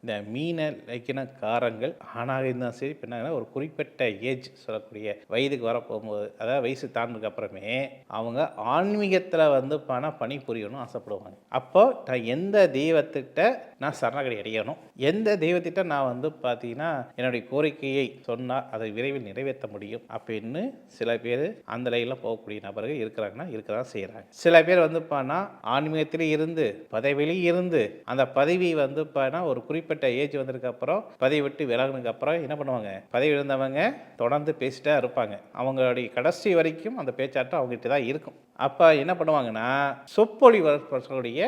இந்த மீனை வைக்கிற காரங்கள் ஆணாக இருந்தாலும் சரி, பெண்ணாக ஒரு குறிப்பிட்ட ஏஜ் சொல்லக்கூடிய வயதுக்கு வர போகும்போது, அதாவது வயசு தாண்டினதுக்கு அப்புறமே அவங்க ஆன்மீகத்தில் வந்து பணிபுரியணும்னு ஆசைப்படுவாங்க. அப்போ நான் எந்த தெய்வத்திட்ட நான் சரணாகதி அடையணும், எந்த தெய்வத்திட்ட நான் வந்து பார்த்தீங்கன்னா என்னுடைய கோரிக்கையை சொன்னால் அதை விரைவில் நிறைவேற்ற முடியும் அப்படின்னு சில பேர் அந்த லைனில் போகக்கூடிய நபர்கள் இருக்கிறாங்கன்னா இருக்க தான் செய்கிறாங்க. சில பேர் வந்து ஆன்மீகத்திலே இருந்து பதவியிலே இருந்து அந்த பதவி வந்து ஒரு குறிப்பிட்ட ஏஜ் வந்ததுக்கு அப்புறம் பதவி விட்டு விலகினதுக்கு அப்புறம் என்ன பண்ணுவாங்க, பதவி இருந்தவங்க தொடர்ந்து பேசிட்டே இருப்பாங்க. அவங்களுடைய கடைசி வரைக்கும் அந்த பேச்சாட்டம் அவங்ககிட்ட தான் இருக்கும். அப்போ என்ன பண்ணுவாங்கன்னா சொற்பொழிவர்களுடைய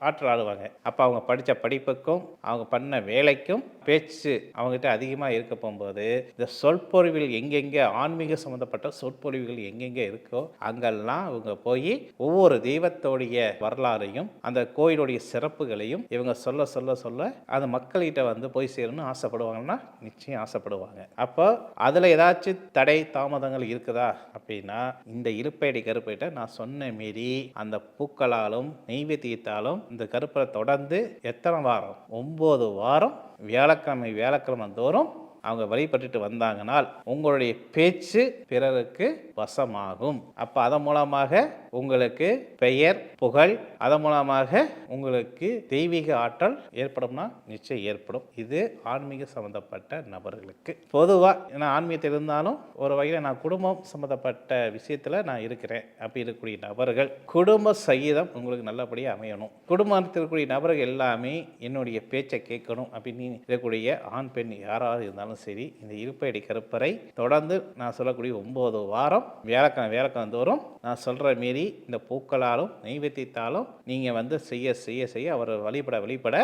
ஆற்றல் ஆடுவாங்க. அப்போ அவங்க படித்த படிப்புக்கும் அவங்க பண்ண வேலைக்கும் பேச்சு அவங்ககிட்ட அதிகமாக இருக்க போகும்போது இந்த சொற்பொழிவில் எங்கெங்கே ஆன்மீக சம்மந்தப்பட்ட சொற்பொழிவுகள் எங்கெங்கே இருக்கோ அங்கெல்லாம் அவங்க போய் ஒவ்வொரு தெய்வத்தோடைய வரலாறையும் அந்த கோயிலுடைய சிறப்புகளையும் இவங்க சொல்ல சொல்ல சொல்ல அந்த மக்கள்கிட்ட வந்து போய் சேரணும்னு ஆசைப்படுவாங்கன்னா நிச்சயம் ஆசைப்படுவாங்க. அப்போ அதில் ஏதாச்சும் தடை தாமதங்கள் இருக்குதா அப்படின்னா இந்த இருப்பையடி கருப்பையிட்ட நான் சொன்ன மீறி அந்த பூக்களாலும் நெய்வேத்தியத்தாலும் இந்த கருப்பை தொடர்ந்து எத்தனை வாரம், 9 வாரம் வியாழக்கிழமை தோறும் அவங்க வழிபட்டுட்டு வந்தாங்கனால் உங்களுடைய பேச்சு பிறருக்கு வசமாகும். அப்போ அதன் மூலமாக உங்களுக்கு பெயர் புகழ், அதன் மூலமாக உங்களுக்கு தெய்வீக ஆற்றல் ஏற்படும்னா நிச்சயம் ஏற்படும். இது ஆன்மீக சம்மந்தப்பட்ட நபர்களுக்கு. பொதுவாக நான் ஆன்மீகத்தில் இருந்தாலும் ஒரு வகையில் நான் குடும்பம் சம்மந்தப்பட்ட விஷயத்தில் நான் இருக்கிறேன் அப்படி இருக்கக்கூடிய நபர்கள் குடும்ப சகிதம் உங்களுக்கு நல்லபடியாக அமையணும். குடும்பத்தில் இருக்கக்கூடிய நபர்கள் எல்லாமே என்னுடைய பேச்சை கேட்கணும் அப்படின்னு இருக்கக்கூடிய ஆண் பெண் யாராவது இருந்தாலும் சரி, இந்த இருப்பையடி கருப்பறை தொடர்ந்து நான் சொல்லக்கூடிய 9 வாரம் வியாழக்கிழமை தோறும் நான் சொல்கிற மாரி இந்த பூக்களாலும் நெய்வேத்தியத்தாலும் நீங்கள் வந்து செய்ய செய்ய செய்ய அவரை வழிபட